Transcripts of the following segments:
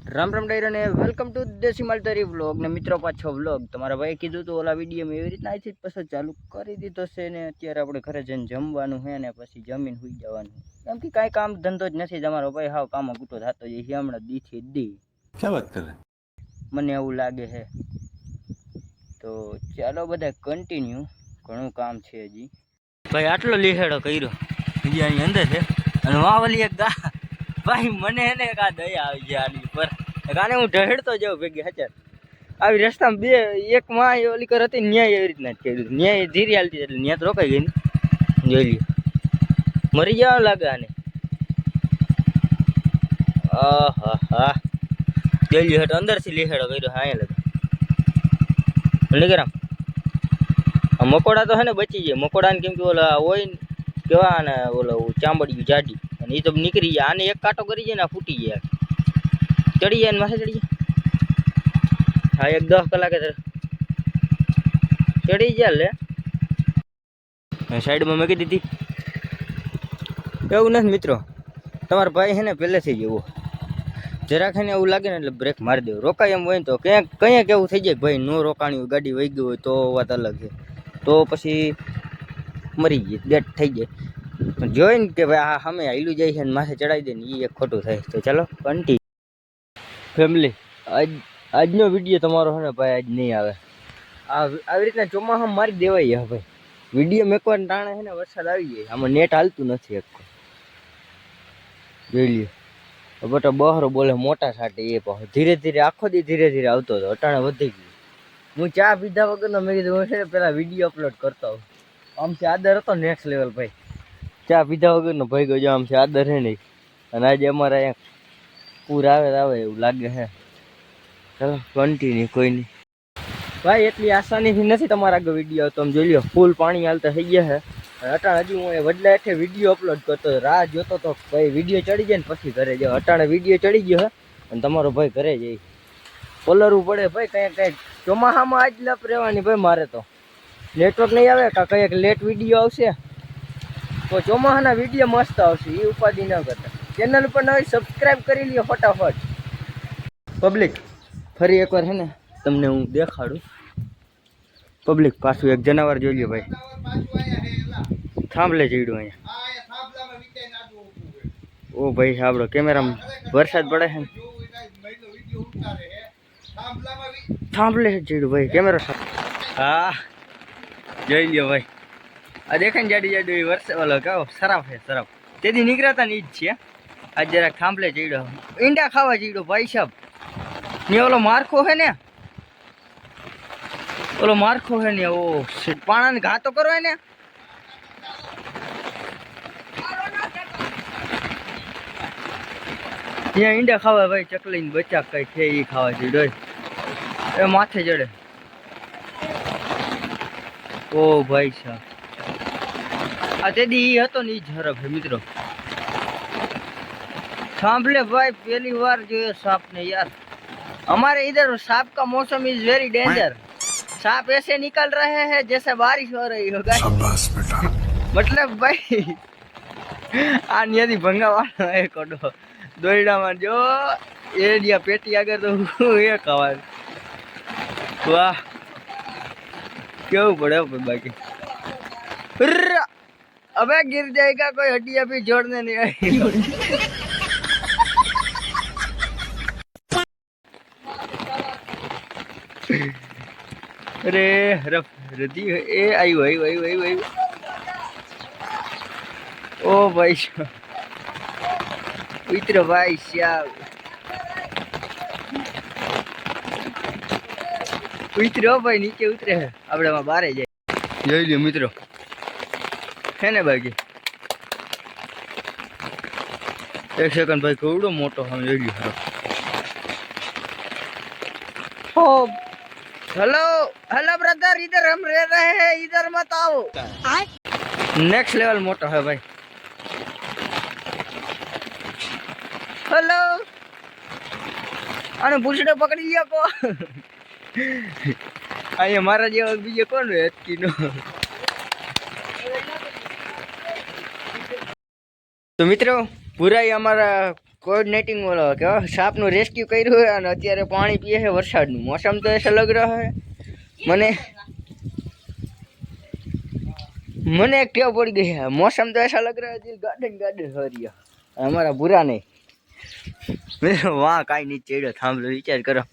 राम राम डायरा ने welcome to देसी मालतारी vlog ने मित्रों पाछो व्लॉग તમારા ભાઈ કીધું તો ઓલા વિડિયો માં એવી રીતના આથી પછી ચાલુ કરી દીધો છે ને અત્યારે આપણે ઘરે જઈને જમવાનું છે ને પછી જમીન સુઈ જવાનું કેમ કે કાઈ કામ ધંધો જ નથી તમારો ભાઈ હાવ કામ ગુટો થાતો છે હમણાં દીથી દી क्या बात कर रहे हैं મને એવું લાગે છે તો ચાલો બધા કન્ટિન્યુ ઘણું કામ છે હજી ભાઈ આટલો લીહેડો કર્યો હજી અહીં અંદર છે અને વાવલી એક ગા ભાઈ મને હે ને કા દયા આવી જાય આની પર કાને હું ઢહેડતો જાઉં ભેગી હજાર આવી રસ્તામાં બે એક માં ઓલી કર હતી ન્યાય એવી રીતના જ કર્યું ન્યાય ધીરી હાલતી એટલે ન્યા તો રોકાઈ ગઈ ને જોઈ લ્યો મરી જવા લાગે આને આહા હા જોઈ લ્યો હેઠ અંદરથી લીહેડો કર્યો હા અહીંયા લગે આ મકોડા તો હે ને બચી જાય મકોડાને કેમ કે ઓલા હોય ને કેવા ને ઓલો ચામડિયું જાડી અને એ તો નીકળી જાય આને એક કાંટો કરી જાય ને ફૂટી જાય ચડી જાય ને માથે ચડી જાય હા 1-10 કલાકે ચડી જાય લે સાઈડમાં મૂકી દીધી એવું નથી મિત્રો તમારા ભાઈ છે ને પહેલેથી જ એવો જરાક છે ને એવું લાગે ને એટલે બ્રેક મારી દેવું રોકાય એમ હોય ને તો કંઈક એવું થઈ જાય ભાઈ નો રોકાણી ગાડી વહી ગઈ હોય તો વાત અલગ છે તો પછી મરી જાય ડેટ થઈ જાય જોઈ ને કે ભાઈ આ સામે હાઈલું જાય છે ને માથે ચડાવી દે ને એ એક ખોટું થાય તો ચાલો કન્ટિન્યુ ફેમિલી આજનો વિડીયો તમારો છે ને ભાઈ આજ નહીં આવે આવી રીતના ચોમાસામાં મારી દેવાય ભાઈ વિડીયો મેકવાના ટાણે છે ને વરસાદ આવી જાય આમાં નેટ હાલતું નથી એક જોઈ લ્યો બટ બહરો બોલે મોટા સાટે એ પાછો ધીરે ધીરે આખો દી ધીરે ધીરે આવતો હતો અટાણે વધી ગયું હું ચા પીધા વગરનો મેં કીધું હું છે ને પેલા વિડીયો અપલોડ કરતો હોઉં આમથી આદર હતો નેક્સ્ટ લેવલ ભાઈ ચા પીધા વગરનો ભાઈ ગયો આમથી આદર હે નહીં અને આજે અમારે અહીંયા પૂર આવે એવું લાગે છે ચાલો કન્ટિન્યુ કોઈ નહીં ભાઈ એટલી આસાનીથી નથી તમારા આગળ વિડીયો તમે જોઈ લો ફૂલ પાણી હાલતા થઈ ગયા છે અટાણે હજી હું વડલા હેઠે વિડીયો અપલોડ કરતો રાહ જોતો તો ભાઈ વિડીયો ચડી જાય ને પછી ઘરે જાવ અટાણે વિડીયો ચડી ગયો હે અને તમારો ભાઈ ઘરે જાય પલરવું પડે ભાઈ કંઈક ચોમાસામાં આજ લપ રહેવાની ભાઈ મારે તો નેટવર્ક નહીં આવે કંઈક લેટ વિડીયો આવશે તો ચોમાસાના વિડીયો મસ્ત આવશે એ ઉપાધિ ન કરતા ચેનલ પર નવી સબસ્ક્રાઈબ કરી લ્યો ફટાફટ પબ્લિક ફરી એકવાર છે ને તમને હું દેખાડું પબ્લિક પાછું એક જનાવર જોઈ લ્યો ભાઈ થાંભલે ચડ્યું અહીંયા ઓ ભાઈ આપણો કેમેરામાં વરસાદ પડે છે ને થાંભલે ચડ્યું ભાઈ કેમેરો હા જોઈ લ્યો ભાઈ આ દેખાય ને જાડી જાડી વરસાદ ઓલો કહો સરાફ છે સરાફ તેથી નીકળ્યા ને ઈ જ છે આજ જરાક થાંભલે ચડ્યો ઈંડા ખાવા ચડ્યો ભાઈ સાહેબ ને ઓલો મારખો છે ને ઓલો મારખો છે ને ઓ પાણાને ઘા તો કરો ને ત્યાં ઈંડા ખાવા ભાઈ ચકલીને બચ્ચા કઈ છે એ ખાવા ચડ્યો એ માથે ચડે ઓ ભાઈ સાહેબ આ તેદી ઈ હતો ને ઈ જ હરફ છે મિત્રો सांभले भाई पहली बार जो है सांप ने यार हमारे इधर सांप का मौसम इज वेरी डेंजर सांप ऐसे निकल रहे हैं जैसे बारिश हो रही हो शाबाश बेटा मतलब भाई आ नियति भंगावानो है कोडो दोयडा में जो एरिया पेटी आगे तो ये खावा वाह क्यों पड़े बाकी अबे गिर जाएगा कोई हड्डियां भी जोड़ने नहीं आई अरे रफ रदी ए आई ओ भाई इधर भाई साहब उतरो भाई नीचे उतरे है આપણે માં બારે જાય જોઈ લ્યો મિત્રો હે ને બાકી એક સેકન્ડ ભાઈ કેવડો મોટો હમ જોઈ લ્યો ओ हेलो हेलो ब्रदर इधर हम रह रहे हैं इधर मत आओ नेक्स्ट लेवल मोटो है भाई हेलो अरे पूछड़े पकड़ी लिया को अरे हमारा जो बीजे कौन है तीनों तो मित्रों पूरा ही हमारा કોઓર્ડિનેટિંગ વાળો કે સાપનું રેસ્ક્યુ કર્યું હોય અને અત્યારે પાણી પીએ છે વરસાદનું મોસમ તો ऐसा लग रहा है મને એક ટેવ પડી ગઈ है मौसम तो ऐसा लग रहा है दिल गार्डन हो रही है हमारा बुरा नहीं વાહ કાંઈ નહીં ચડ્યો થાંભલો વિચાર કરો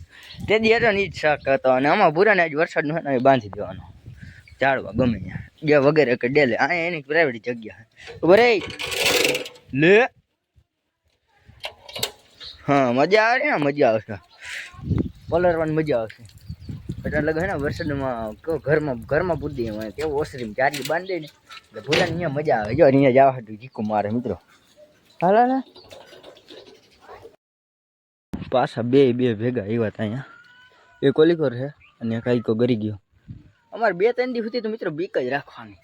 તે દી હતો ને જ શાક હતો અને આમાં ભૂરાને આજ વરસાદનું હોય ને બાંધી દેવાનો ઝાડવા ગમે ત્યાં ગયા વગેરે કે ડેલે આ એની પ્રાઇવેટ જગ્યા બરે લે હા મજા આવે ને મજા આવશે પલરવાની મજા આવશે એટલે લગે ને વરસાદમાં ઘરમાં પૂરી દે કેવું ઓસરીમાં ચારી બાંધી દે ને એટલે ભૂરાને અહીંયા મજા આવે જો અહીંયા જવા હતું જીકું મારે મિત્રો હાલ પાછા બે ભેગા આવ્યા હતા અહીંયા એક ઓલીકોર છે અને કાંઈકો ગરી ગયો અમારે 2-3 દી સુધી તો મિત્રો બીક જ રાખવાની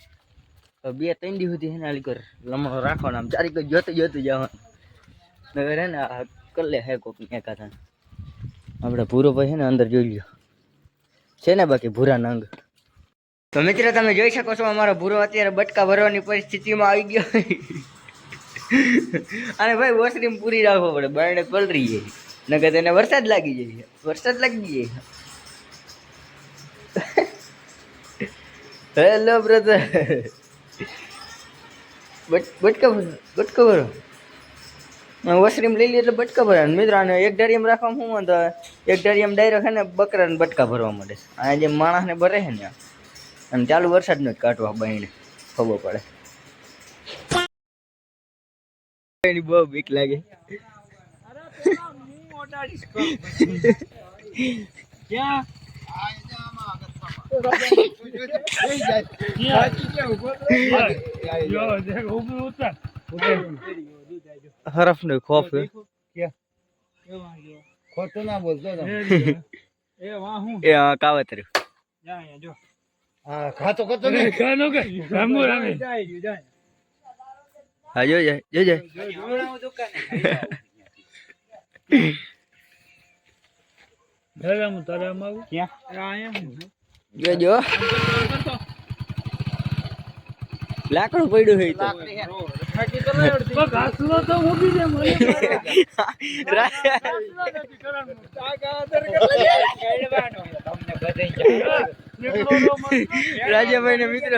2-3 દી સુધી છે ને ઓલીકોર લમણો રાખવાનો આમ ચારી કોઈ જોતું જવાનું નગર હે ને કલ્લે હે કોકની એકાથા આપણે ભૂરો ભાઈ છે ને અંદર જોઈ લ્યો છે ને બાકી ભૂરા નંગ તો મિત્રો તમે જોઈ શકો છો અમારો ભૂરો અત્યારે બટકા ભરવાની પરિસ્થિતિમાં આવી ગયો અને ભાઈ વોશરૂમ પૂરી રાખવો પડે બારણે પલરી જાય નકર તેને વરસાદ લાગી જાય હેલો બ્રધર બટકા ભરો વોશરૂમ લઈ લે એટલે બટકા ભરવા મિત્રો આને એક ડારિયમ રાખવામાં શું વાંધો એક ડારિયમ ડાયરેક્ટ છે ને બકરાને બટકા ભરવા મળે આ જે માણસને ભરે છે ને અને ચાલુ વરસાદનો જ કાઢવા બહીને ખબર પડે એની બહુ બીક લાગે હરફ નો ખોફ ખોટું ના બોલતો એ કાવતર હા ખાતો કરતો ને ખાનો કે રામો રામે હા જો જો લાકડું પડ્યું રાજાભાઈ ને મિત્ર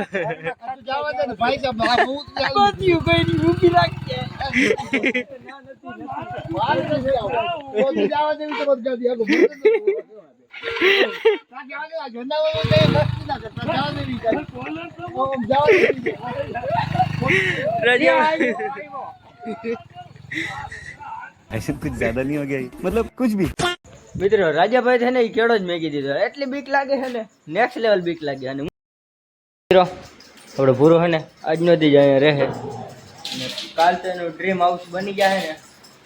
ऐसे कुछ ज्यादा नहीं हो गया मतलब कुछ भी મિત્રો રાજાભાઈ છે ને એ કેળો જ મેગી દીધો એટલી બીક લાગે છે ને નેક્સ્ટ લેવલ બીક લાગે અને મિત્રો આપણો ભૂરો છે ને આજનો દી જ અહીંયા રહે કાલ તો એનું ડ્રીમ હાઉસ બની ગયા છે ને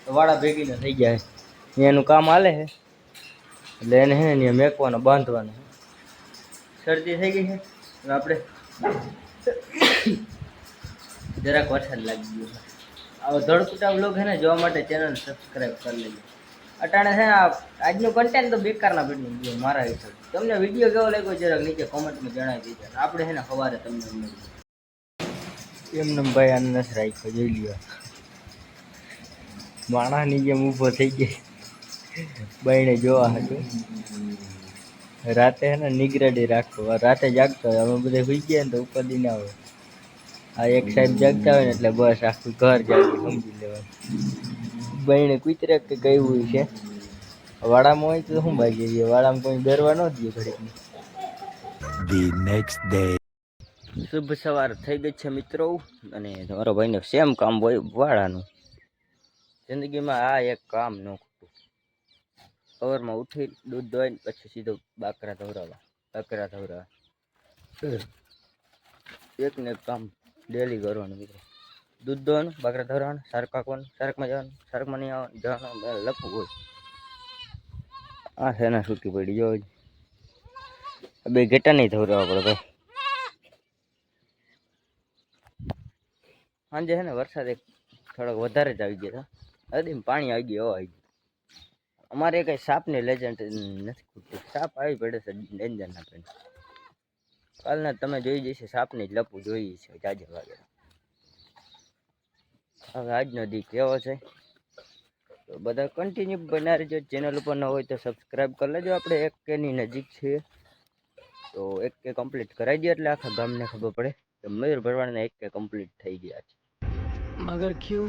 તો વાળા ભેગીને થઈ ગયા છે એનું કામ હાલે છે એટલે એને છે ને ત્યાં મેકવાનો બાંધવાનો શરદી થઈ ગઈ છે અને આપણે જરાક વરસાદ લાગી ગયો છે આવો ધડકુટા વ્લોગ છે ને જોવા માટે ચેનલ સબસ્ક્રાઈબ કરી લેજો અટાણે છે ને આજનું કન્ટેન્ટ તો બેકારના પડ્યું ગયું મારા હિસાબે તમને વિડીયો કેવો લાગ્યો જરાક નીચે કોમેન્ટમાં જણાવી દેજો આપણે છે ને સવારે તમને એમને ભાઈ આને નથી રાખ્યો જોઈ લ્યો માણાની જેમ ઊભો થઈ ગઈ બાઈને જોવા હતું રાતે છે ને નિગરાડી રાખો રાતે જાગતો હોય અમે બધા સુઈ ગયા ને તો ઉપાદી ના હોય આ એક સાઈડ જાગતા હોય ને એટલે બસ આખું ઘર જાગી સમજી લેવાનું બાઈને કૂતરે કે કયું છે વાડામાં હોય તો શું ભાગી જઈએ વાડામાં કોઈ બેરવા ન દઈએ ઘડીકની The next day શુભ સવાર થઈ ગઈ છે મિત્રો અને તમારો ભાઈને સેમ કામ હોય વાળાનું જિંદગીમાં આ એક કામ ન ખોટું સવારમાં ઉઠી દૂધ દોઈને પછી સીધો બાકરા ધવરાવા એક ને એક કામ ડેલી કરવાનું મિત્રો દૂધ દોવાનું બાકરા ધવરાવાનું શાર્ક પાકવાનું શાર્કમાં જવાનું શાર્કમાં નહીં આવવાનું જવાનું લખવું હોય આ છે ને સૂકી પડી જો બે ઘેટા નહીં ધવરાવા પડે ભાઈ સાંજે છે ને વરસાદ એક થોડોક વધારે જ આવી ગયો હતો હદી પાણી આવી ગયું આવી ગયું અમારે કઈ સાપની લેજન્ડ નથી ખૂટતી સાપ આવી પડે છે ડેન્જર ના પડે કાલના તમે જોઈ જશે સાપની જ લપું જોઈએ છે જાજે વાગે હવે આજનો દી કેવો છે તો બધા કન્ટિન્યુ બના રહેજો, ચેનલ ઉપર ન હોય તો સબસ્ક્રાઈબ કરી લેજો. આપણે 1K ની નજીક છીએ, તો 1K કમ્પ્લીટ કરાવી દઈએ એટલે આખા ગામને ખબર પડે કે મયુર ભરવાડના 1K કમ્પ્લીટ થઈ ગયા છે. मगर क्यों?